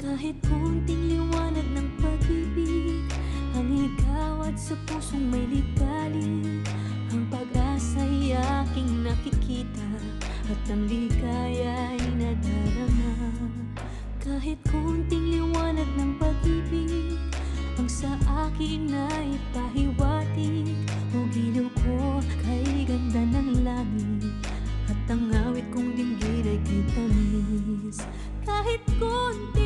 Kahit konting liwanag ng pag-ibig ang ikaw at sa pusong may ligali. Ang pag-asa'y aking nakikita at ang ligaya'y nadarama. Kahit konting liwanag ng pag-ibig ang sa akin ay pahiwatig. O giliw ko kay ganda ng langit at ang awit kong dinggin ay kay tamis. Kahit konti